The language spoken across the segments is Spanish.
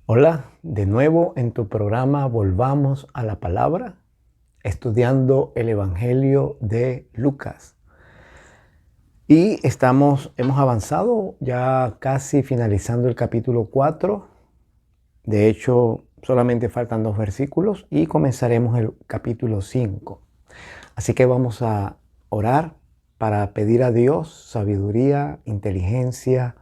Hola, de nuevo en tu programa Volvamos a la Palabra, estudiando el Evangelio de Lucas. Y hemos avanzado ya casi finalizando el capítulo 4. De hecho, solamente faltan 2 versículos y comenzaremos el capítulo 5. Así que vamos a orar para pedir a Dios sabiduría, inteligencia,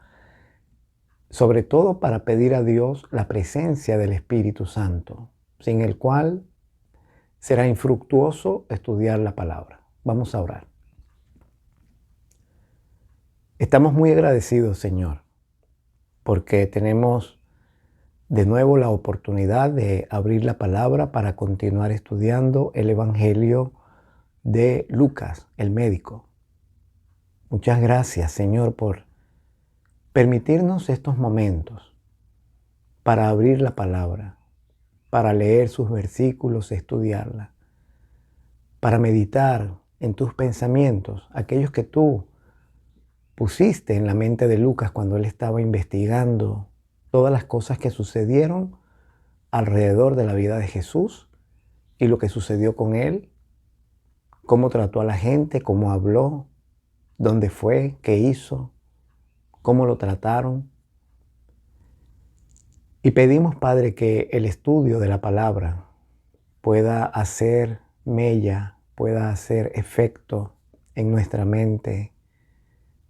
sobre todo para pedir a Dios la presencia del Espíritu Santo, sin el cual será infructuoso estudiar la palabra. Vamos a orar. Estamos muy agradecidos, Señor, porque tenemos de nuevo la oportunidad de abrir la palabra para continuar estudiando el Evangelio de Lucas, el médico. Muchas gracias, Señor, por permitirnos estos momentos para abrir la palabra, para leer sus versículos, estudiarla, para meditar en tus pensamientos, aquellos que tú pusiste en la mente de Lucas cuando él estaba investigando todas las cosas que sucedieron alrededor de la vida de Jesús y lo que sucedió con él, cómo trató a la gente, cómo habló, dónde fue, qué hizo, cómo lo trataron. Y pedimos, Padre, que el estudio de la palabra pueda hacer mella, pueda hacer efecto en nuestra mente,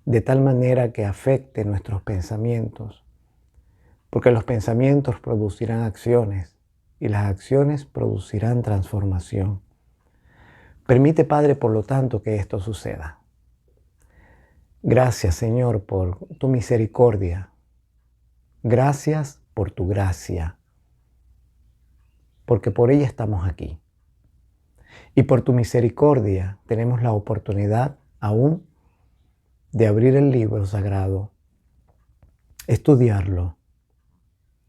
de tal manera que afecte nuestros pensamientos, porque los pensamientos producirán acciones y las acciones producirán transformación. Permite, Padre, por lo tanto, que esto suceda. Gracias, Señor, por tu misericordia. Gracias por tu gracia, porque por ella estamos aquí. Y por tu misericordia tenemos la oportunidad aún de abrir el libro sagrado, estudiarlo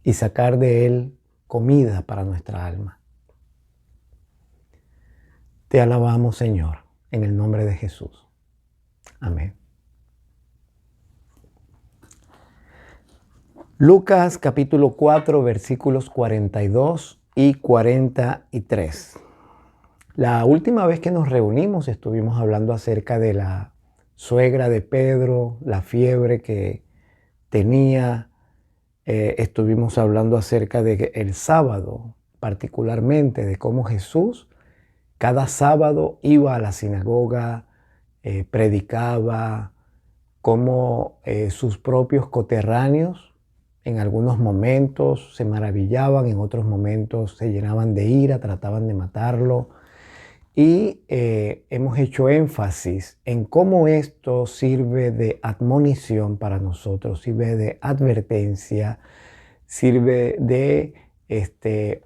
y sacar de él comida para nuestra alma. Te alabamos, Señor, en el nombre de Jesús. Amén. Lucas capítulo 4, versículos 42 y 43. La última vez que nos reunimos estuvimos hablando acerca de la suegra de Pedro, la fiebre que tenía. Estuvimos hablando acerca del sábado, particularmente de cómo Jesús cada sábado iba a la sinagoga, predicaba, cómo sus propios coterráneos en algunos momentos se maravillaban, en otros momentos se llenaban de ira, trataban de matarlo. Y hemos hecho énfasis en cómo esto sirve de admonición para nosotros, sirve de advertencia, sirve de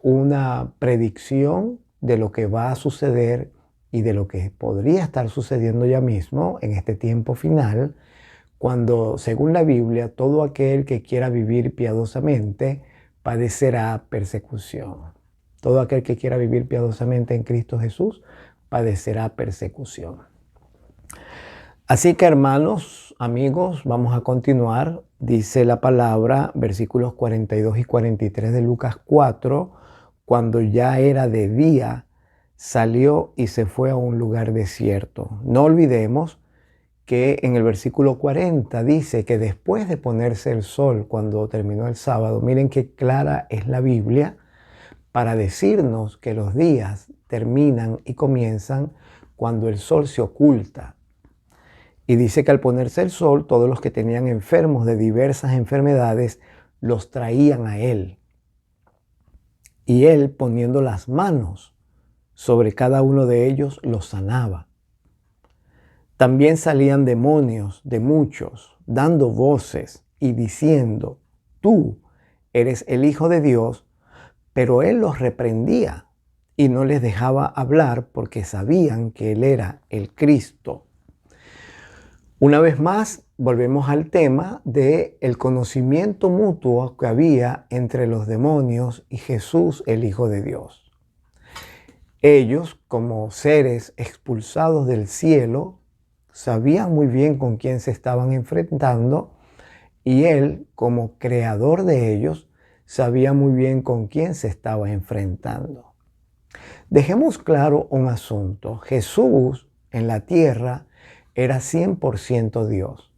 una predicción de lo que va a suceder y de lo que podría estar sucediendo ya mismo en este tiempo final, cuando, según la Biblia, todo aquel que quiera vivir piadosamente padecerá persecución. Todo aquel que quiera vivir piadosamente en Cristo Jesús padecerá persecución. Así que, hermanos, amigos, vamos a continuar. Dice la palabra, versículos 42 y 43 de Lucas 4, cuando ya era de día, salió y se fue a un lugar desierto. No olvidemos que en el versículo 40 dice que después de ponerse el sol cuando terminó el sábado, miren qué clara es la Biblia para decirnos que los días terminan y comienzan cuando el sol se oculta. Y dice que al ponerse el sol, todos los que tenían enfermos de diversas enfermedades los traían a él. Y él, poniendo las manos sobre cada uno de ellos, los sanaba. También salían demonios de muchos, dando voces y diciendo: tú eres el Hijo de Dios. Pero él los reprendía y no les dejaba hablar porque sabían que él era el Cristo. Una vez más, volvemos al tema del conocimiento mutuo que había entre los demonios y Jesús, el Hijo de Dios. Ellos, como seres expulsados del cielo, sabían muy bien con quién se estaban enfrentando, y él, como creador de ellos, sabía muy bien con quién se estaba enfrentando. Dejemos claro un asunto. Jesús en la tierra era 100% Dios,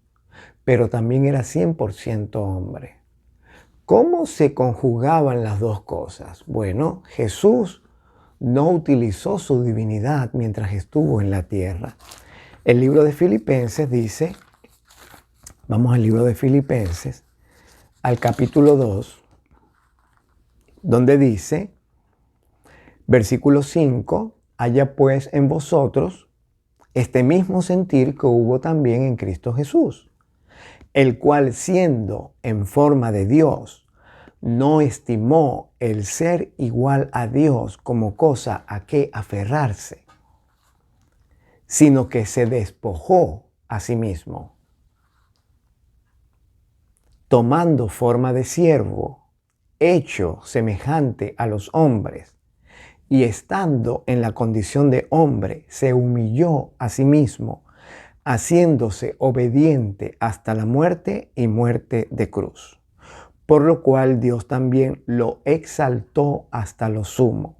pero también era 100% hombre. ¿Cómo se conjugaban las dos cosas? Bueno, Jesús no utilizó su divinidad mientras estuvo en la tierra. El libro de Filipenses dice, vamos al libro de Filipenses, al capítulo 2, donde dice, versículo 5, haya pues en vosotros este mismo sentir que hubo también en Cristo Jesús, el cual siendo en forma de Dios, no estimó el ser igual a Dios como cosa a que aferrarse, sino que se despojó a sí mismo, tomando forma de siervo, hecho semejante a los hombres, y estando en la condición de hombre, se humilló a sí mismo, haciéndose obediente hasta la muerte y muerte de cruz. Por lo cual Dios también lo exaltó hasta lo sumo.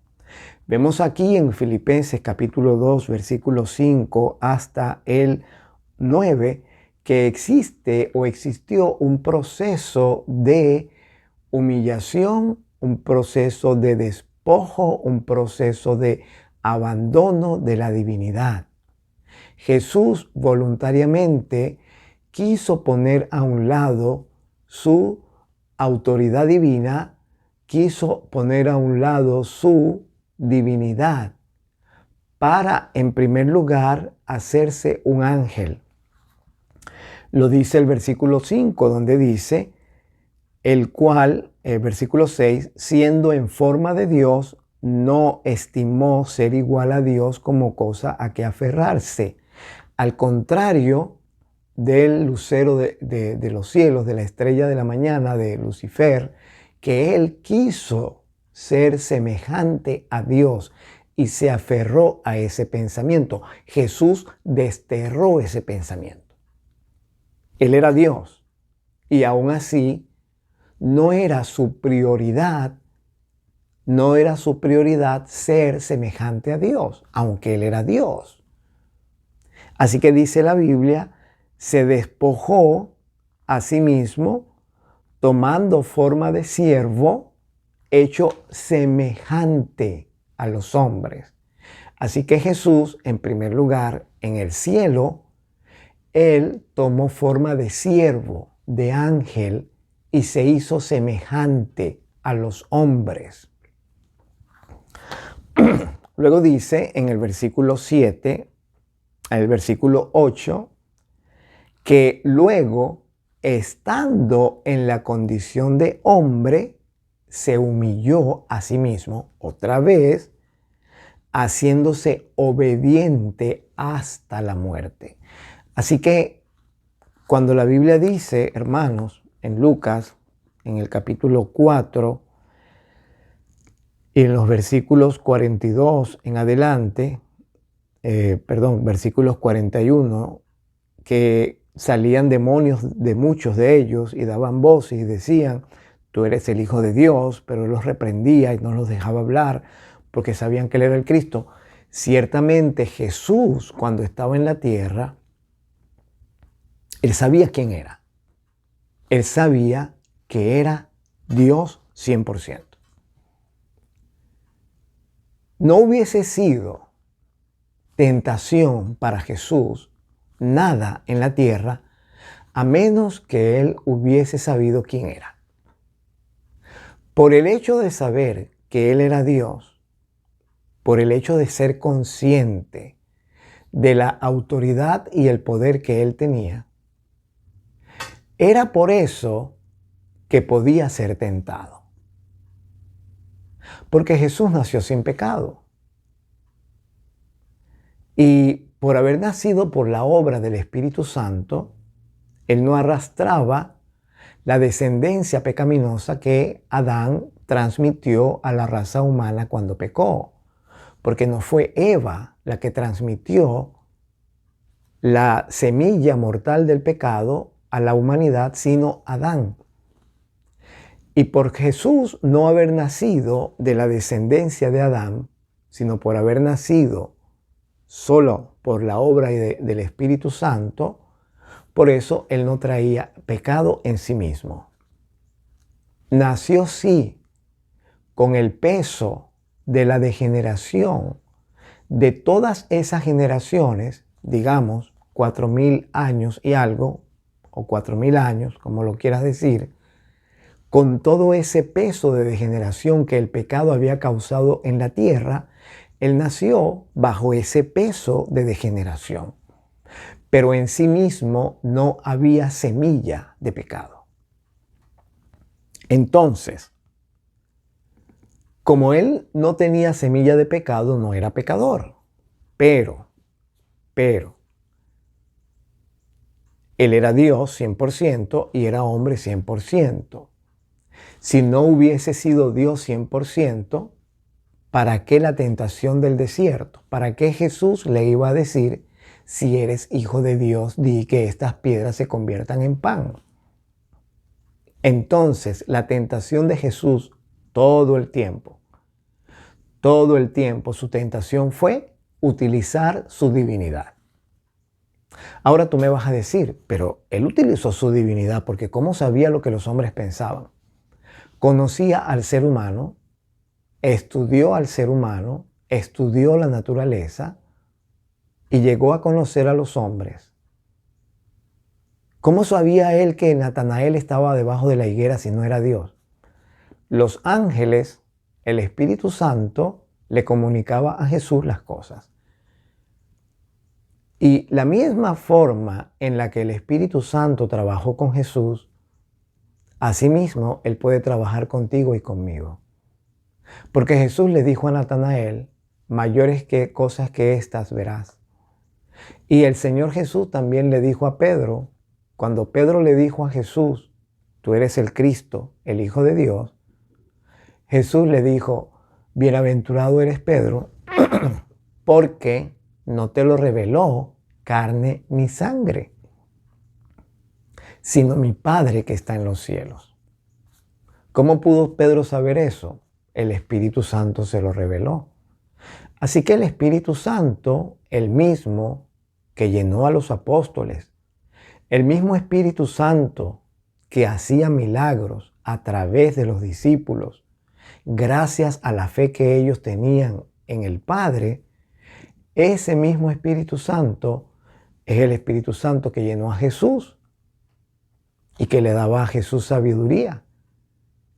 Vemos aquí en Filipenses capítulo 2, versículo 5 hasta el 9, que existe o existió un proceso de humillación, un proceso de despojo, un proceso de abandono de la divinidad. Jesús voluntariamente quiso poner a un lado su autoridad divina, quiso poner a un lado su divinidad para, en primer lugar, hacerse un ángel. Lo dice el versículo 5, donde dice, el cual, el versículo 6, siendo en forma de Dios, no estimó ser igual a Dios como cosa a que aferrarse. Al contrario del lucero de los cielos, de la estrella de la mañana, de Lucifer, que él quiso ser semejante a Dios y se aferró a ese pensamiento. Jesús desterró ese pensamiento. Él era Dios y aún así no era su prioridad ser semejante a Dios, aunque él era Dios. Así que dice la Biblia, se despojó a sí mismo, tomando forma de siervo, hecho semejante a los hombres. Así que Jesús, en primer lugar, en el cielo, él tomó forma de siervo, de ángel, y se hizo semejante a los hombres. Luego dice en el versículo 7, el versículo 8, que luego, estando en la condición de hombre, se humilló a sí mismo, otra vez, haciéndose obediente hasta la muerte. Así que cuando la Biblia dice, hermanos, en Lucas, en el capítulo 4, y en los versículos 42 en adelante, versículos 41, que salían demonios de muchos de ellos y daban voces y decían, tú eres el Hijo de Dios, pero él los reprendía y no los dejaba hablar porque sabían que él era el Cristo. Ciertamente Jesús, cuando estaba en la tierra, él sabía quién era. Él sabía que era Dios 100%. No hubiese sido tentación para Jesús nada en la tierra a menos que él hubiese sabido quién era. Por el hecho de saber que él era Dios, por el hecho de ser consciente de la autoridad y el poder que él tenía, era por eso que podía ser tentado. Porque Jesús nació sin pecado. Y por haber nacido por la obra del Espíritu Santo, él no arrastraba la descendencia pecaminosa que Adán transmitió a la raza humana cuando pecó. Porque no fue Eva la que transmitió la semilla mortal del pecado a la humanidad, sino Adán. Y por Jesús no haber nacido de la descendencia de Adán, sino por haber nacido solo por la obra del Espíritu Santo, por eso Él no traía pecado en sí mismo. Nació sí con el peso de la degeneración de todas esas generaciones, digamos 4.000 años y algo, o 4.000 años, como lo quieras decir, con todo ese peso de degeneración que el pecado había causado en la tierra, Él nació bajo ese peso de degeneración. Pero en sí mismo no había semilla de pecado. Entonces, como Él no tenía semilla de pecado, no era pecador. Pero, Él era Dios 100% y era hombre 100%. Si no hubiese sido Dios 100%, ¿para qué la tentación del desierto? ¿Para qué Jesús le iba a decir, si eres hijo de Dios, di que estas piedras se conviertan en pan? Entonces, la tentación de Jesús todo el tiempo, su tentación fue utilizar su divinidad. Ahora tú me vas a decir, pero Él utilizó su divinidad porque ¿cómo sabía lo que los hombres pensaban? Conocía al ser humano, estudió al ser humano, estudió la naturaleza y llegó a conocer a los hombres. ¿Cómo sabía Él que Natanael estaba debajo de la higuera si no era Dios? Los ángeles, el Espíritu Santo, le comunicaba a Jesús las cosas. Y la misma forma en la que el Espíritu Santo trabajó con Jesús, asimismo Él puede trabajar contigo y conmigo. Porque Jesús le dijo a Natanael, mayores cosas que estas verás. Y el Señor Jesús también le dijo a Pedro, cuando Pedro le dijo a Jesús, tú eres el Cristo, el Hijo de Dios, Jesús le dijo, bienaventurado eres Pedro, porque no te lo reveló carne ni sangre, sino mi Padre que está en los cielos. ¿Cómo pudo Pedro saber eso? El Espíritu Santo se lo reveló. Así que el Espíritu Santo, el mismo que llenó a los apóstoles, el mismo Espíritu Santo que hacía milagros a través de los discípulos, gracias a la fe que ellos tenían en el Padre, ese mismo Espíritu Santo es el Espíritu Santo que llenó a Jesús y que le daba a Jesús sabiduría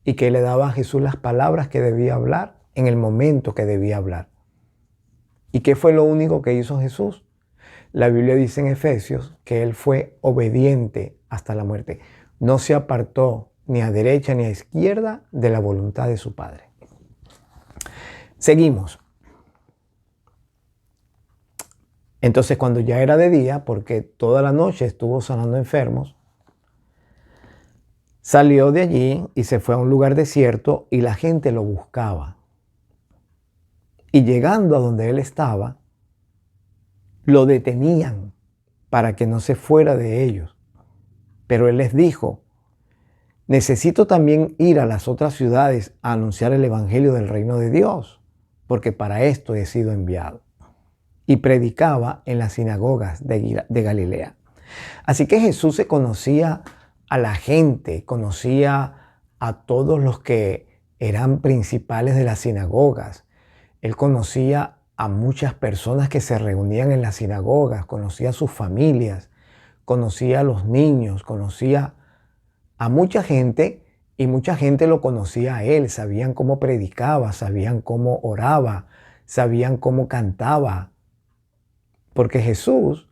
y que le daba a Jesús las palabras que debía hablar en el momento que debía hablar. ¿Y qué fue lo único que hizo Jesús? La Biblia dice en Efesios que Él fue obediente hasta la muerte. No se apartó ni a derecha ni a izquierda de la voluntad de su Padre. Seguimos. Entonces, cuando ya era de día, porque toda la noche estuvo sanando enfermos, salió de allí y se fue a un lugar desierto y la gente lo buscaba. Y llegando a donde él estaba, lo detenían para que no se fuera de ellos. Pero él les dijo, necesito también ir a las otras ciudades a anunciar el evangelio del reino de Dios, porque para esto he sido enviado. Y predicaba en las sinagogas de Galilea. Así que Jesús se conocía a la gente, conocía a todos los que eran principales de las sinagogas. Él conocía a muchas personas que se reunían en las sinagogas, conocía a sus familias, conocía a los niños, conocía a mucha gente y mucha gente lo conocía a él. Sabían cómo predicaba, sabían cómo oraba, sabían cómo cantaba. Porque Jesús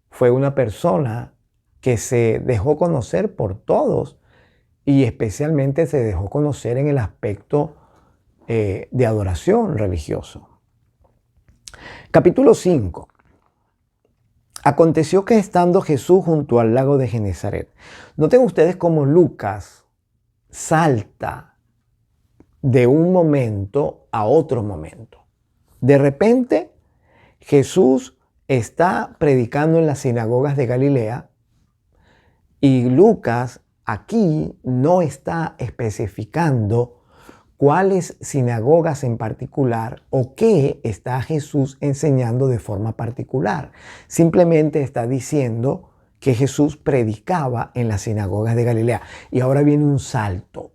fue una persona que se dejó conocer por todos y especialmente se dejó conocer en el aspecto de adoración religioso. Capítulo 5. Aconteció que estando Jesús junto al lago de Genesaret. Noten ustedes cómo Lucas salta de un momento a otro momento. De repente, Jesús está predicando en las sinagogas de Galilea y Lucas aquí no está especificando cuáles sinagogas en particular o qué está Jesús enseñando de forma particular. Simplemente está diciendo que Jesús predicaba en las sinagogas de Galilea. Y ahora viene un salto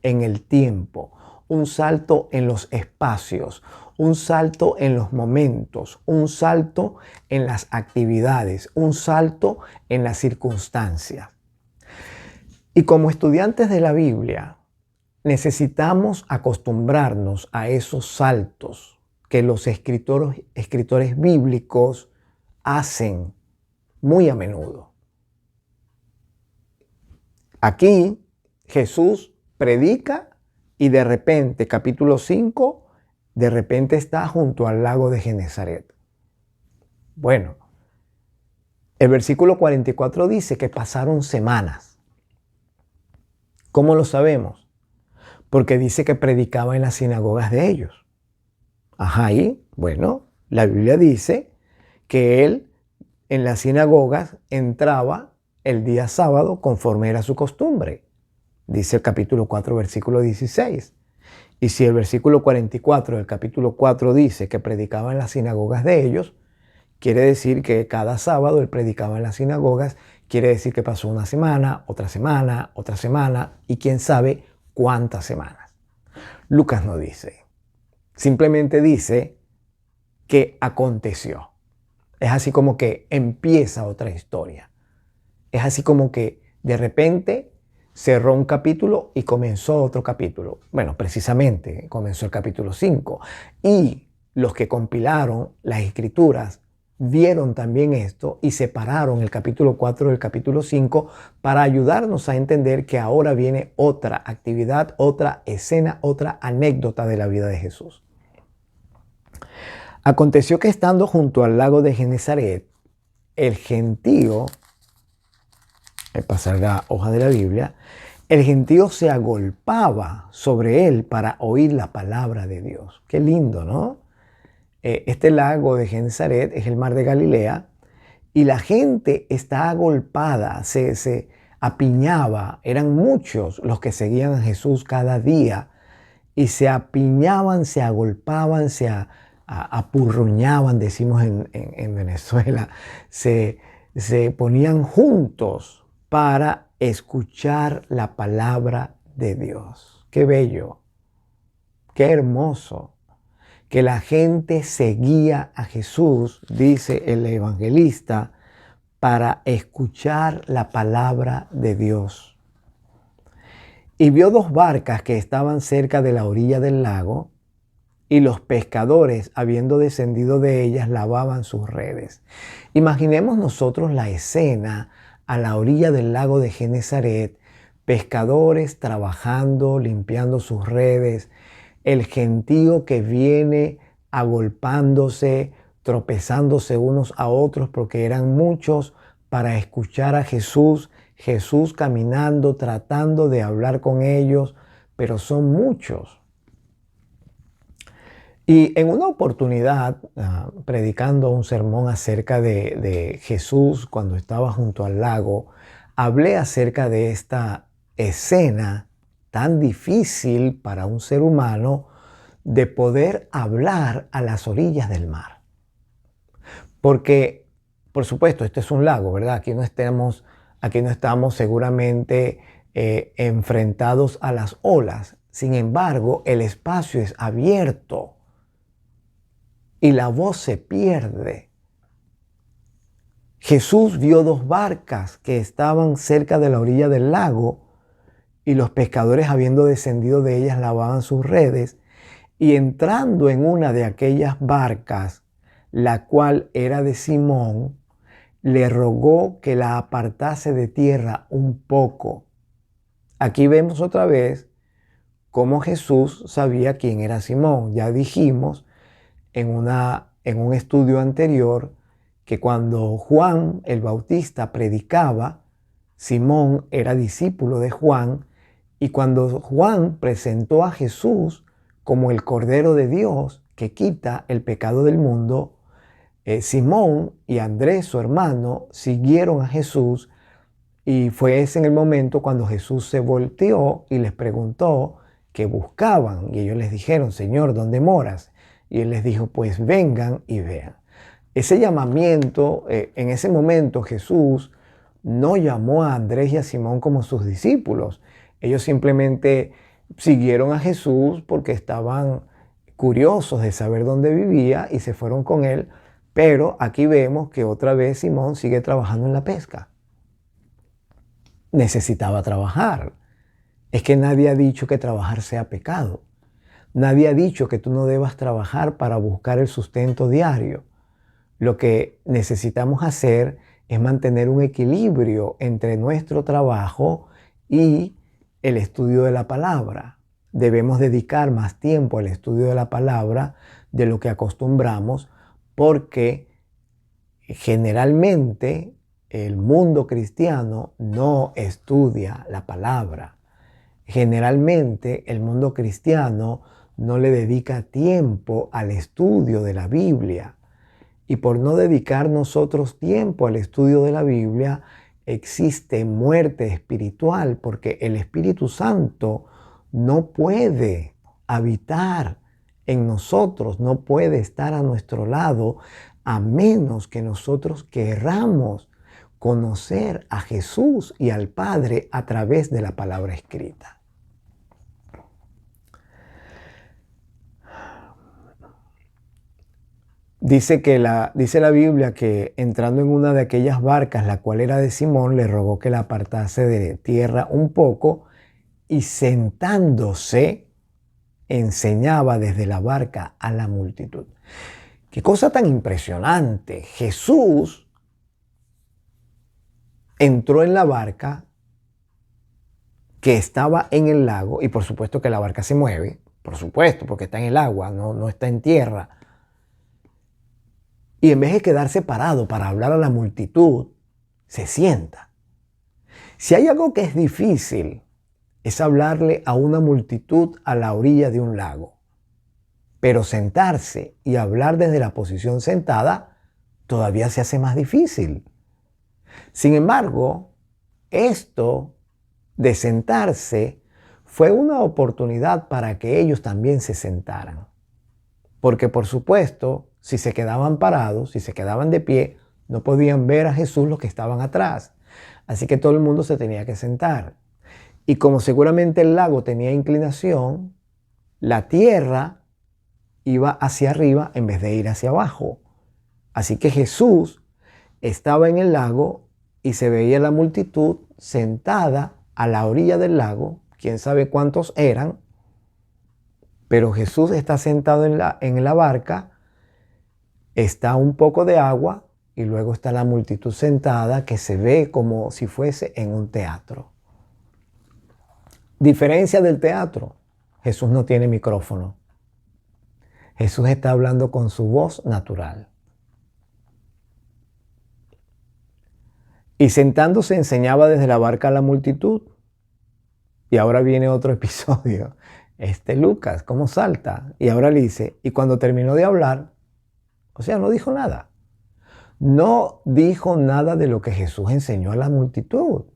en el tiempo, un salto en los espacios, un salto en los momentos, un salto en las actividades, un salto en las circunstancias. Y como estudiantes de la Biblia, necesitamos acostumbrarnos a esos saltos que los escritores bíblicos hacen muy a menudo. Aquí Jesús predica y de repente, capítulo 5, de repente está junto al lago de Genesaret. Bueno, el versículo 44 dice que pasaron semanas. ¿Cómo lo sabemos? Porque dice que predicaba en las sinagogas de ellos. Ajá, y bueno, la Biblia dice que él en las sinagogas entraba el día sábado conforme era su costumbre. Dice el capítulo 4, versículo 16. Y si el versículo 44 del capítulo 4 dice que predicaba en las sinagogas de ellos, quiere decir que cada sábado él predicaba en las sinagogas, quiere decir que pasó una semana, otra semana, otra semana y quién sabe cuántas semanas. Lucas no dice, simplemente dice que aconteció. Es así como que empieza otra historia. Es así como que de repente cerró un capítulo y comenzó otro capítulo. Bueno, precisamente comenzó el capítulo 5. Y los que compilaron las escrituras vieron también esto y separaron el capítulo 4 del capítulo 5 para ayudarnos a entender que ahora viene otra actividad, otra escena, otra anécdota de la vida de Jesús. Aconteció que estando junto al lago de Genesaret, el gentío, pasar la hoja de la Biblia, el gentío se agolpaba sobre él para oír la palabra de Dios. Qué lindo, ¿no? Este lago de Genesaret es el mar de Galilea y la gente está agolpada, se apiñaba. Eran muchos los que seguían a Jesús cada día y se apiñaban, se agolpaban, se apurruñaban, decimos en Venezuela, se ponían juntos para escuchar la palabra de Dios. Qué bello, qué hermoso, que la gente seguía a Jesús, dice el evangelista, para escuchar la palabra de Dios. Y vio dos barcas que estaban cerca de la orilla del lago, y los pescadores, habiendo descendido de ellas, lavaban sus redes. Imaginemos nosotros la escena a la orilla del lago de Genesaret, pescadores trabajando, limpiando sus redes, el gentío que viene agolpándose, tropezándose unos a otros porque eran muchos para escuchar a Jesús, Jesús caminando, tratando de hablar con ellos, pero son muchos. Y en una oportunidad, predicando un sermón acerca de Jesús cuando estaba junto al lago, hablé acerca de esta escena tan difícil para un ser humano de poder hablar a las orillas del mar. Porque, por supuesto, este es un lago, ¿verdad? Aquí no estamos seguramente enfrentados a las olas. Sin embargo, el espacio es abierto y la voz se pierde. Jesús vio dos barcas que estaban cerca de la orilla del lago y los pescadores, habiendo descendido de ellas, lavaban sus redes, y entrando en una de aquellas barcas, la cual era de Simón, le rogó que la apartase de tierra un poco. Aquí vemos otra vez cómo Jesús sabía quién era Simón. Ya dijimos en un estudio anterior que cuando Juan el Bautista predicaba, Simón era discípulo de Juan, y cuando Juan presentó a Jesús como el Cordero de Dios que quita el pecado del mundo, Simón y Andrés, su hermano, siguieron a Jesús Y fue ese en el momento cuando Jesús se volteó y les preguntó qué buscaban. Y ellos les dijeron, Señor, ¿dónde moras? Y él les dijo, pues vengan y vean. Ese llamamiento, en ese momento Jesús no llamó a Andrés y a Simón como sus discípulos. Ellos simplemente siguieron a Jesús porque estaban curiosos de saber dónde vivía y se fueron con él. Pero aquí vemos que otra vez Simón sigue trabajando en la pesca. Necesitaba trabajar. Es que nadie ha dicho que trabajar sea pecado. Nadie ha dicho que tú no debas trabajar para buscar el sustento diario. Lo que necesitamos hacer es mantener un equilibrio entre nuestro trabajo y el estudio de la palabra. Debemos dedicar más tiempo al estudio de la palabra de lo que acostumbramos, porque generalmente el mundo cristiano no estudia la palabra. Generalmente el mundo cristiano no le dedica tiempo al estudio de la Biblia. Y por no dedicar nosotros tiempo al estudio de la Biblia, existe muerte espiritual, porque el Espíritu Santo no puede habitar en nosotros, no puede estar a nuestro lado, a menos que nosotros querramos conocer a Jesús y al Padre a través de la palabra escrita. Dice la Biblia que entrando en una de aquellas barcas, la cual era de Simón, le rogó que la apartase de tierra un poco y sentándose enseñaba desde la barca a la multitud. Qué cosa tan impresionante. Jesús entró en la barca que estaba en el lago, y por supuesto que la barca se mueve, por supuesto, porque está en el agua, no está en tierra. Y en vez de quedarse parado para hablar a la multitud, se sienta. Si hay algo que es difícil, es hablarle a una multitud a la orilla de un lago. Pero sentarse y hablar desde la posición sentada todavía se hace más difícil. Sin embargo, esto de sentarse fue una oportunidad para que ellos también se sentaran. Porque por supuesto, si se quedaban parados, si se quedaban de pie, no podían ver a Jesús los que estaban atrás. Así que todo el mundo se tenía que sentar. Y como seguramente el lago tenía inclinación, la tierra iba hacia arriba en vez de ir hacia abajo. Así que Jesús estaba en el lago y se veía la multitud sentada a la orilla del lago. Quién sabe cuántos eran. Pero Jesús está sentado en la barca, está un poco de agua y luego está la multitud sentada que se ve como si fuese en un teatro. Diferencia del teatro, Jesús no tiene micrófono. Jesús está hablando con su voz natural. Y sentándose enseñaba desde la barca a la multitud. Y ahora viene otro episodio. Lucas, ¿cómo salta? Y ahora le dice, y cuando terminó de hablar, o sea, no dijo nada. No dijo nada de lo que Jesús enseñó a la multitud.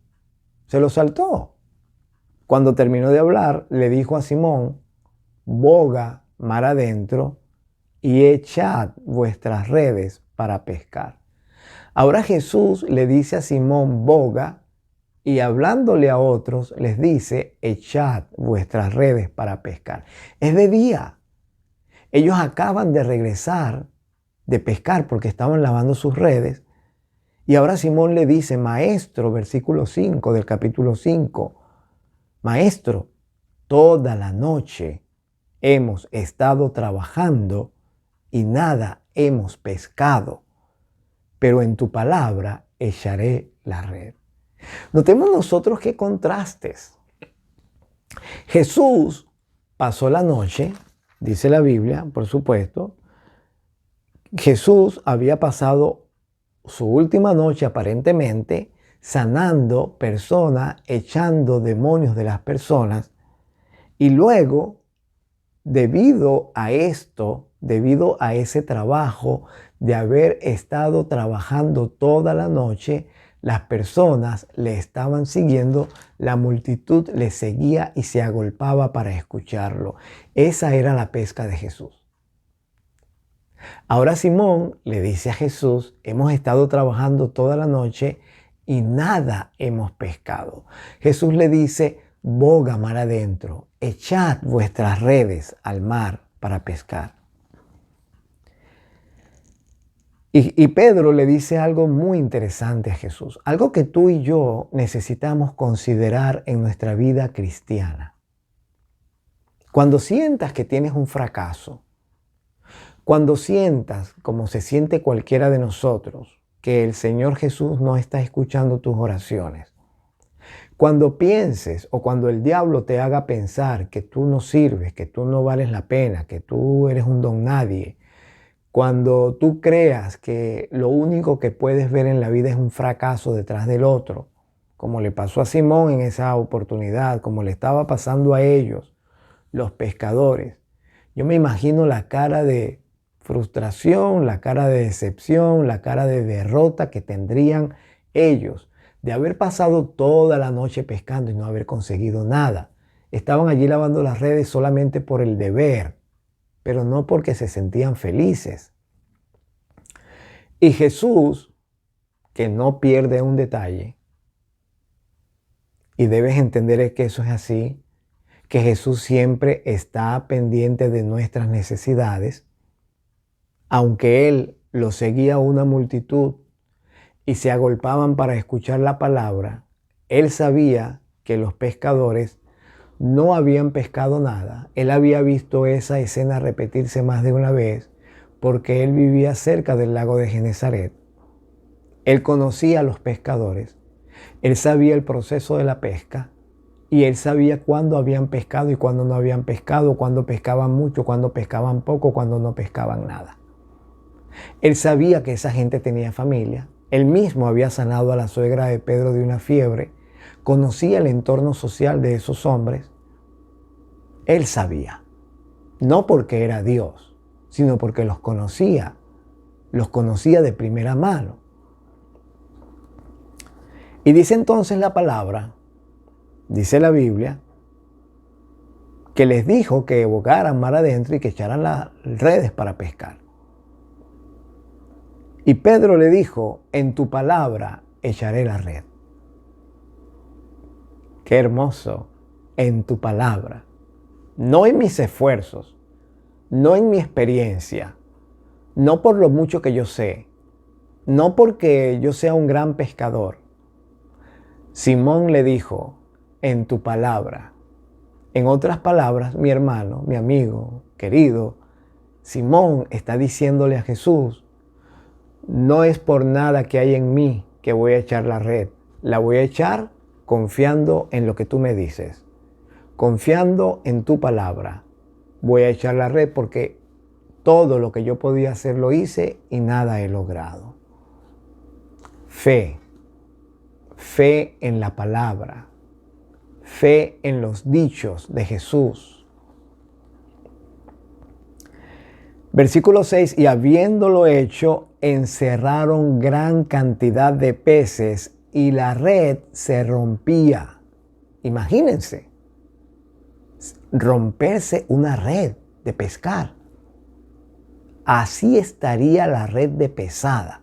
Se lo saltó. Cuando terminó de hablar, le dijo a Simón, boga mar adentro y echad vuestras redes para pescar. Ahora Jesús le dice a Simón, boga, y hablándole a otros, les dice, echad vuestras redes para pescar. Es de día. Ellos acaban de regresar de pescar porque estaban lavando sus redes. Y ahora Simón le dice, maestro, versículo 5 del capítulo 5, maestro, toda la noche hemos estado trabajando y nada hemos pescado, pero en tu palabra echaré la red. Notemos nosotros qué contrastes. Jesús pasó la noche, dice la Biblia, por supuesto. Jesús había pasado su última noche aparentemente sanando personas, echando demonios de las personas. Y luego, debido a esto, debido a ese trabajo de haber estado trabajando toda la noche, Las personas le estaban siguiendo, la multitud le seguía y se agolpaba para escucharlo. Esa era la pesca de Jesús. Ahora Simón le dice a Jesús, hemos estado trabajando toda la noche y nada hemos pescado. Jesús le dice, boga mar adentro, echad vuestras redes al mar para pescar. Y Pedro le dice algo muy interesante a Jesús, algo que tú y yo necesitamos considerar en nuestra vida cristiana. Cuando sientas que tienes un fracaso, cuando sientas, como se siente cualquiera de nosotros, que el Señor Jesús no está escuchando tus oraciones, cuando pienses o cuando el diablo te haga pensar que tú no sirves, que tú no vales la pena, que tú eres un don nadie, cuando tú creas que lo único que puedes ver en la vida es un fracaso detrás del otro, como le pasó a Simón en esa oportunidad, como le estaba pasando a ellos, los pescadores, yo me imagino la cara de frustración, la cara de decepción, la cara de derrota que tendrían ellos de haber pasado toda la noche pescando y no haber conseguido nada. Estaban allí lavando las redes solamente por el deber, pero no porque se sentían felices. Y Jesús, que no pierde un detalle, y debes entender que eso es así, que Jesús siempre está pendiente de nuestras necesidades, aunque Él lo seguía una multitud y se agolpaban para escuchar la palabra, Él sabía que los pescadores no habían pescado nada. Él había visto esa escena repetirse más de una vez porque Él vivía cerca del lago de Genesaret. Él conocía a los pescadores. Él sabía el proceso de la pesca y Él sabía cuándo habían pescado y cuándo no habían pescado, cuándo pescaban mucho, cuándo pescaban poco, cuándo no pescaban nada. Él sabía que esa gente tenía familia. Él mismo había sanado a la suegra de Pedro de una fiebre. Conocía el entorno social de esos hombres. Él sabía. No porque era Dios, sino porque los conocía. Los conocía de primera mano. Y dice entonces la palabra, dice la Biblia, que les dijo que bogaran mar adentro y que echaran las redes para pescar. Y Pedro le dijo, en tu palabra echaré la red. Qué hermoso, en tu palabra. No en mis esfuerzos, no en mi experiencia, no por lo mucho que yo sé, no porque yo sea un gran pescador. Simón le dijo, en tu palabra. En otras palabras, mi hermano, mi amigo, querido, Simón está diciéndole a Jesús, no es por nada que hay en mí que voy a echar la red. La voy a echar confiando en lo que tú me dices. Confiando en tu palabra. Voy a echar la red porque todo lo que yo podía hacer lo hice y nada he logrado. Fe. Fe en la palabra. Fe en los dichos de Jesús. Versículo 6, y habiéndolo hecho, encerraron gran cantidad de peces y la red se rompía. Imagínense, romperse una red de pescar. Así estaría la red de pesada.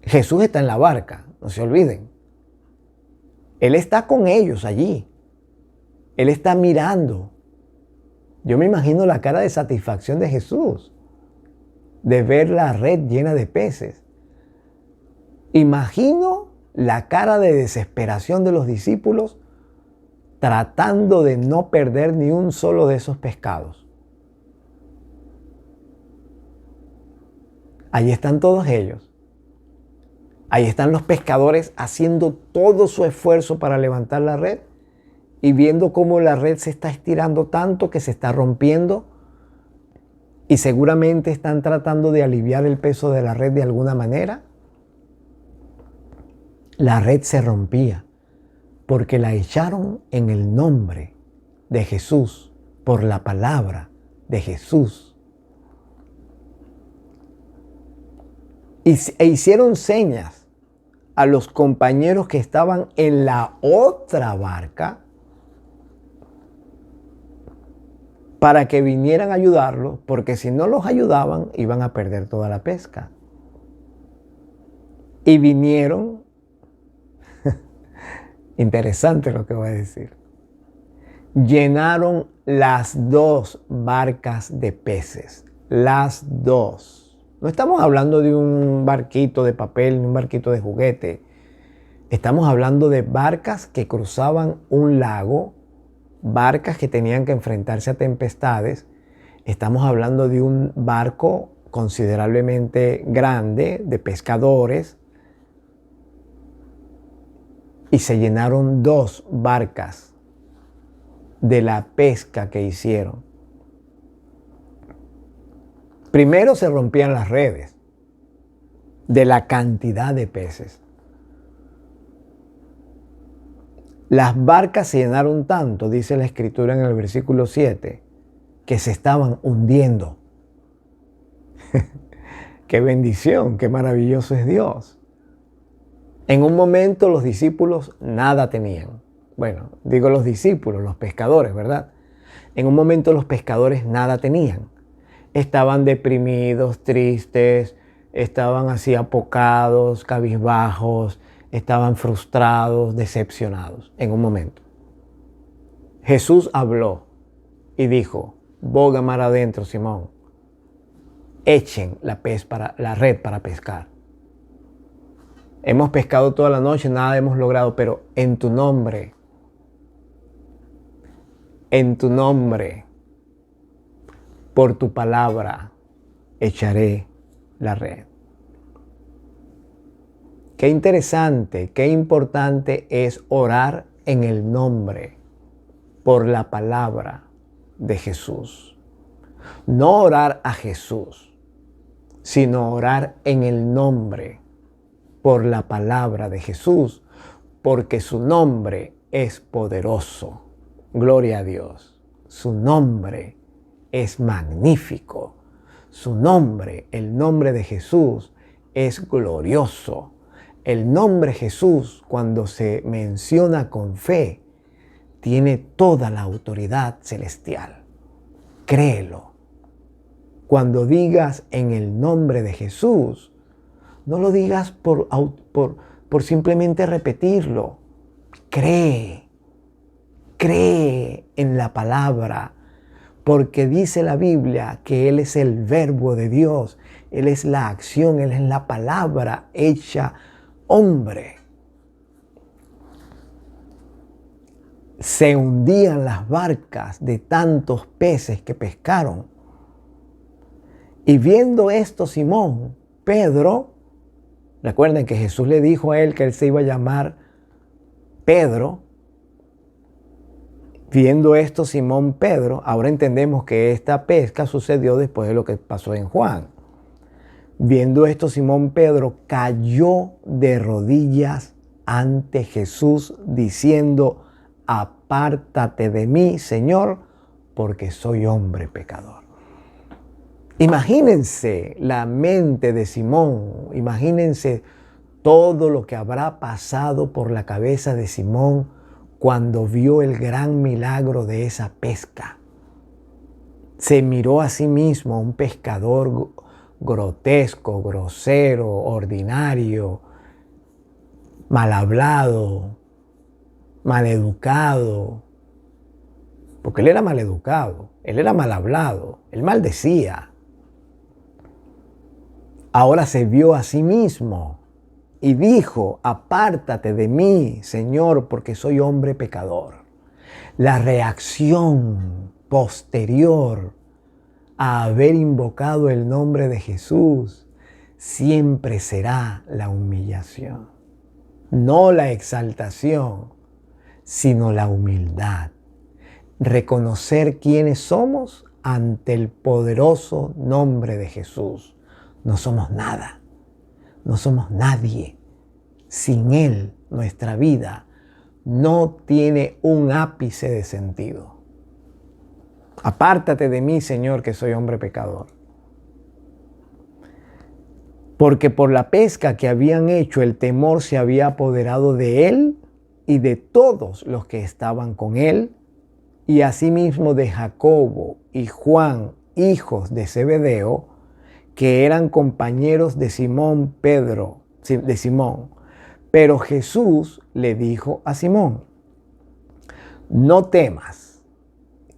Jesús está en la barca, no se olviden. Él está con ellos allí. Él está mirando. Yo me imagino la cara de satisfacción de Jesús de ver la red llena de peces. Imagino la cara de desesperación de los discípulos tratando de no perder ni un solo de esos pescados. Ahí están todos ellos. Ahí están los pescadores haciendo todo su esfuerzo para levantar la red y viendo cómo la red se está estirando tanto que se está rompiendo y seguramente están tratando de aliviar el peso de la red de alguna manera. La red se rompía porque la echaron en el nombre de Jesús, por la palabra de Jesús. e hicieron señas a los compañeros que estaban en la otra barca para que vinieran a ayudarlos, porque si no los ayudaban iban a perder toda la pesca. Y vinieron, interesante lo que voy a decir, llenaron las 2 barcas de peces, las 2. No estamos hablando de un barquito de papel ni un barquito de juguete. Estamos hablando de barcas que cruzaban un lago, barcas que tenían que enfrentarse a tempestades. Estamos hablando de un barco considerablemente grande de pescadores y se llenaron 2 barcas de la pesca que hicieron. Primero se rompían las redes de la cantidad de peces. Las barcas se llenaron tanto, dice la Escritura en el versículo 7, que se estaban hundiendo. ¡Qué bendición! ¡Qué maravilloso es Dios! En un momento los discípulos nada tenían. Bueno, digo los discípulos, los pescadores, ¿verdad? En un momento los pescadores nada tenían. Estaban deprimidos, tristes, estaban así apocados, cabizbajos, estaban frustrados, decepcionados en un momento. Jesús habló y dijo: boga mar adentro, Simón, echen la red para pescar. Hemos pescado toda la noche, nada hemos logrado, pero en tu nombre, por tu palabra, echaré la red. Qué interesante, qué importante es orar en el nombre, por la palabra de Jesús. No orar a Jesús, sino orar en el nombre, por la palabra de Jesús, porque su nombre es poderoso. Gloria a Dios. Su nombre es magnífico. Su nombre, el nombre de Jesús, es glorioso. El nombre Jesús, cuando se menciona con fe, tiene toda la autoridad celestial. Créelo. Cuando digas en el nombre de Jesús, no lo digas por simplemente repetirlo. Cree en la palabra, porque dice la Biblia que Él es el verbo de Dios, Él es la acción, Él es la palabra hecha hombre. Se hundían las barcas de tantos peces que pescaron. Y viendo esto, Simón, Pedro, recuerden que Jesús le dijo a él que él se iba a llamar Pedro. Viendo esto, Simón Pedro, ahora entendemos que esta pesca sucedió después de lo que pasó en Juan. Viendo esto, Simón Pedro cayó de rodillas ante Jesús diciendo: apártate de mí, Señor, porque soy hombre pecador. Imagínense la mente de Simón, imagínense todo lo que habrá pasado por la cabeza de Simón cuando vio el gran milagro de esa pesca. Se miró a sí mismo, un pescador grotesco, grosero, ordinario, mal hablado, maleducado, porque él era maleducado, él era mal hablado, él maldecía. Ahora se vio a sí mismo y dijo: apártate de mí, Señor, porque soy hombre pecador. La reacción posterior a haber invocado el nombre de Jesús siempre será la humillación. No la exaltación, sino la humildad. Reconocer quiénes somos ante el poderoso nombre de Jesús. No somos nada, no somos nadie. Sin Él, nuestra vida no tiene un ápice de sentido. Apártate de mí, Señor, que soy hombre pecador. porque por la pesca que habían hecho el temor se había apoderado de él y de todos los que estaban con él, y asimismo de Jacobo y Juan, hijos de Zebedeo, que eran compañeros de Simón de Simón. Pero Jesús le dijo a Simón: no temas,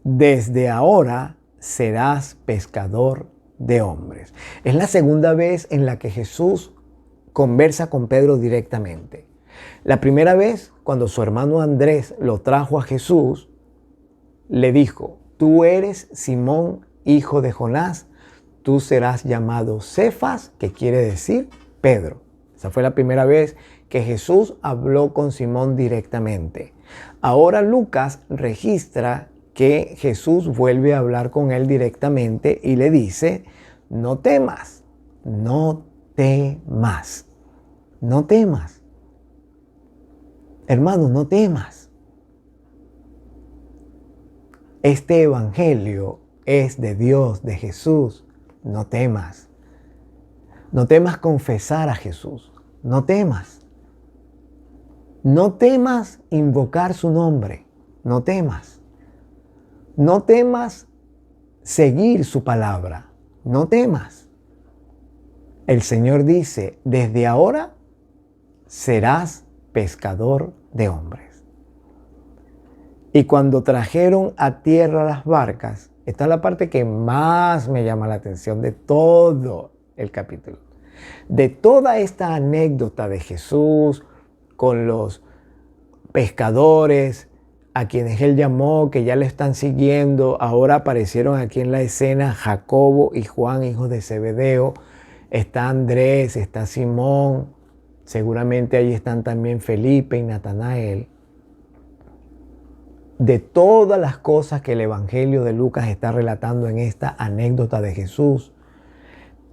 desde ahora serás pescador de hombres. Es la segunda vez en la que Jesús conversa con Pedro directamente. La primera vez, cuando su hermano Andrés lo trajo a Jesús, le dijo: tú eres Simón, hijo de Jonás, tú serás llamado Cefas, que quiere decir Pedro. Esa fue la primera vez que Jesús habló con Simón directamente. Ahora Lucas registra que Jesús vuelve a hablar con él directamente y le dice: no temas, no temas, no temas. Hermano, no temas. Este evangelio es de Dios, de Jesús. No temas. No temas confesar a Jesús. No temas. No temas invocar su nombre. No temas. No temas seguir su palabra. No temas. El Señor dice: desde ahora serás pescador de hombres. Y cuando trajeron a tierra las barcas, esta es la parte que más me llama la atención de todo el capítulo. De toda esta anécdota de Jesús con los pescadores a quienes él llamó, que ya le están siguiendo, ahora aparecieron aquí en la escena Jacobo y Juan, hijos de Zebedeo. Está Andrés, está Simón, seguramente ahí están también Felipe y Natanael. De todas las cosas que el Evangelio de Lucas está relatando en esta anécdota de Jesús,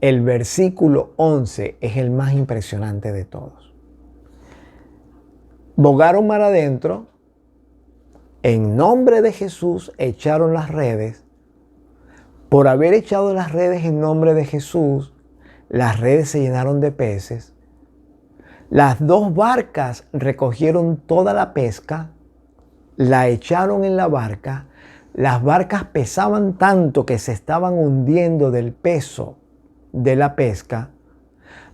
el versículo 11 es el más impresionante de todos. Bogaron mar adentro, en nombre de Jesús echaron las redes. Por haber echado las redes en nombre de Jesús, las redes se llenaron de peces. Las dos barcas recogieron toda la pesca, la echaron en la barca. Las barcas pesaban tanto que se estaban hundiendo del peso de la pesca.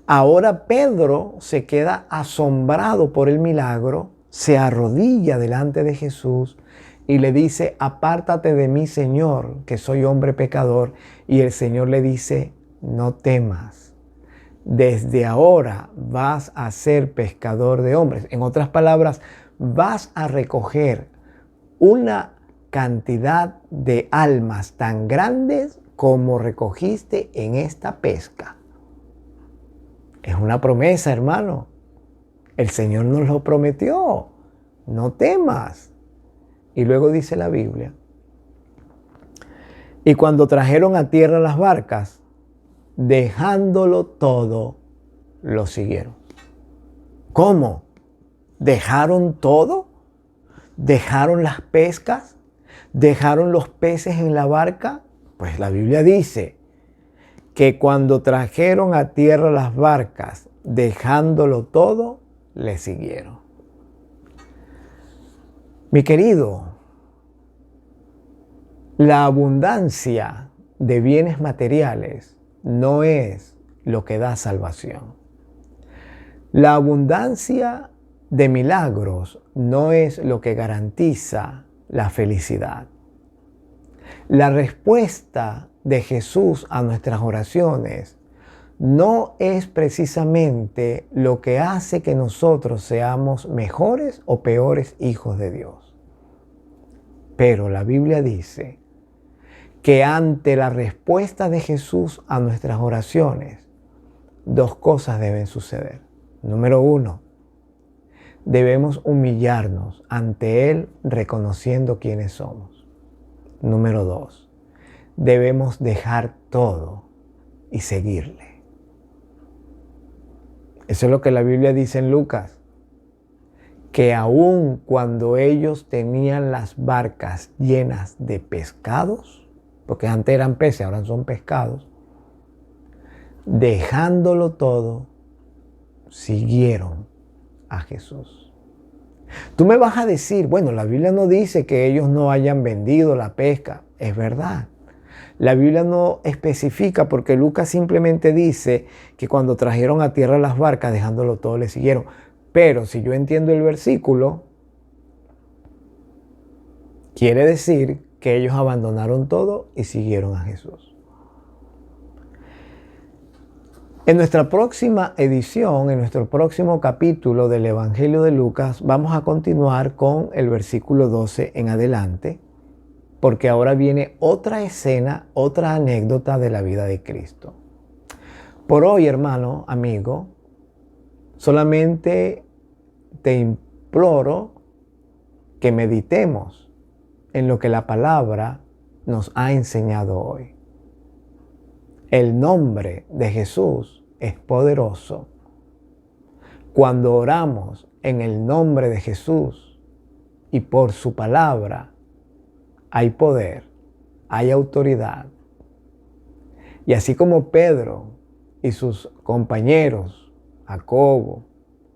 Ahora Pedro se queda asombrado por el milagro, se arrodilla delante de Jesús y le dice: apártate de mí, Señor, que soy hombre pecador. Y el Señor le dice: no temas, desde ahora vas a ser pescador de hombres. En otras palabras, vas a recoger una cantidad de almas tan grandes como recogiste en esta pesca. Es una promesa, hermano. El Señor nos lo prometió. No temas. Y luego dice la Biblia: y cuando trajeron a tierra las barcas, dejándolo todo, lo siguieron. ¿Cómo? ¿Dejaron todo? ¿Dejaron las pescas? ¿Dejaron los peces en la barca? Pues la Biblia dice que cuando trajeron a tierra las barcas, dejándolo todo, le siguieron. Mi querido, la abundancia de bienes materiales no es lo que da salvación. La abundancia de milagros no es lo que garantiza la felicidad. La respuesta de Jesús a nuestras oraciones no es precisamente lo que hace que nosotros seamos mejores o peores hijos de Dios. Pero la Biblia dice que ante la respuesta de Jesús a nuestras oraciones, dos cosas deben suceder. Número uno, debemos humillarnos ante Él reconociendo quiénes somos. Número dos, debemos dejar todo y seguirle. Eso es lo que la Biblia dice en Lucas, que aun cuando ellos tenían las barcas llenas de pescados, porque antes eran peces, ahora son pescados, dejándolo todo, siguieron a Jesús. Tú me vas a decir, bueno, la Biblia no dice que ellos no hayan vendido la pesca. Es verdad. La Biblia no especifica porque Lucas simplemente dice que cuando trajeron a tierra las barcas, dejándolo todo, le siguieron. Pero si yo entiendo el versículo, quiere decir que ellos abandonaron todo y siguieron a Jesús. En nuestra próxima edición, en nuestro próximo capítulo del Evangelio de Lucas, vamos a continuar con el versículo 12 en adelante, porque ahora viene otra escena, otra anécdota de la vida de Cristo. Por hoy, hermano, amigo, solamente te imploro que meditemos en lo que la palabra nos ha enseñado hoy. El nombre de Jesús es poderoso. Cuando oramos en el nombre de Jesús y por su palabra, hay poder, hay autoridad. Y así como Pedro y sus compañeros, Jacobo,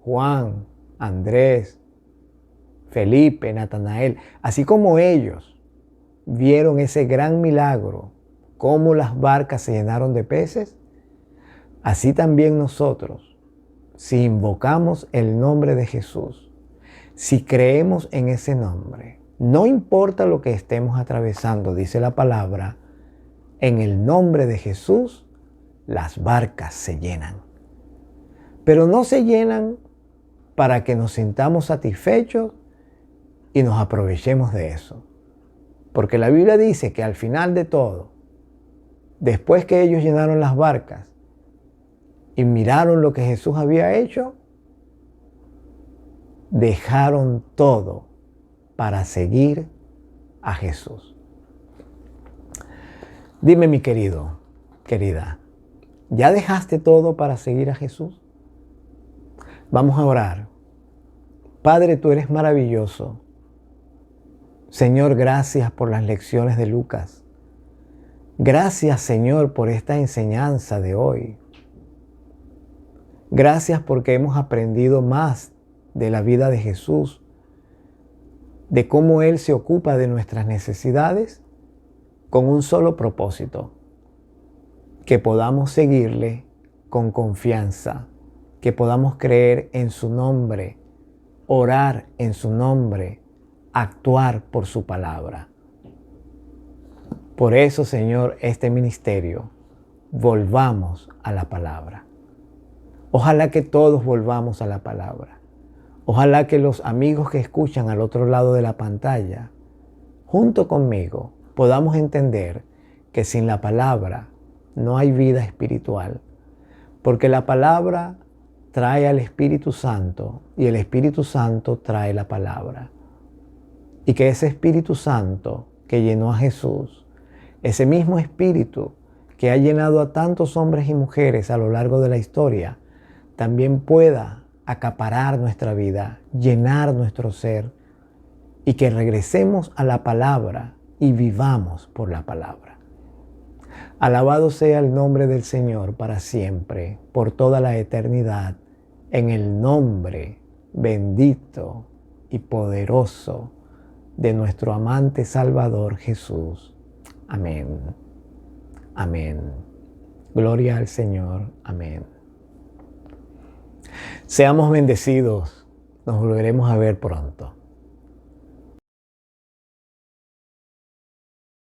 Juan, Andrés, Felipe, Natanael, así como ellos vieron ese gran milagro, cómo las barcas se llenaron de peces, así también nosotros, si invocamos el nombre de Jesús, si creemos en ese nombre, no importa lo que estemos atravesando, dice la palabra, en el nombre de Jesús, las barcas se llenan. Pero no se llenan para que nos sintamos satisfechos y nos aprovechemos de eso. Porque la Biblia dice que al final de todo, después que ellos llenaron las barcas y miraron lo que Jesús había hecho, dejaron todo para seguir a Jesús. Dime, mi querido, querida, ¿ya dejaste todo para seguir a Jesús? Vamos a orar. Padre, tú eres maravilloso. Señor, gracias por las lecciones de Lucas. Gracias, Señor, por esta enseñanza de hoy. Gracias porque hemos aprendido más de la vida de Jesús, de cómo Él se ocupa de nuestras necesidades con un solo propósito, que podamos seguirle con confianza, que podamos creer en su nombre, orar en su nombre, actuar por su palabra. Por eso, Señor, este ministerio, volvamos a la palabra. Ojalá que todos volvamos a la palabra. Ojalá que los amigos que escuchan al otro lado de la pantalla, junto conmigo, podamos entender que sin la palabra no hay vida espiritual, porque la palabra trae al Espíritu Santo y el Espíritu Santo trae la palabra. Y que ese Espíritu Santo que llenó a Jesús, ese mismo Espíritu que ha llenado a tantos hombres y mujeres a lo largo de la historia, también pueda acaparar nuestra vida, llenar nuestro ser y que regresemos a la palabra y vivamos por la palabra. Alabado sea el nombre del Señor para siempre, por toda la eternidad, en el nombre bendito y poderoso de nuestro amante Salvador Jesús. Amén. Amén. Gloria al Señor. Amén. Seamos bendecidos. Nos volveremos a ver pronto.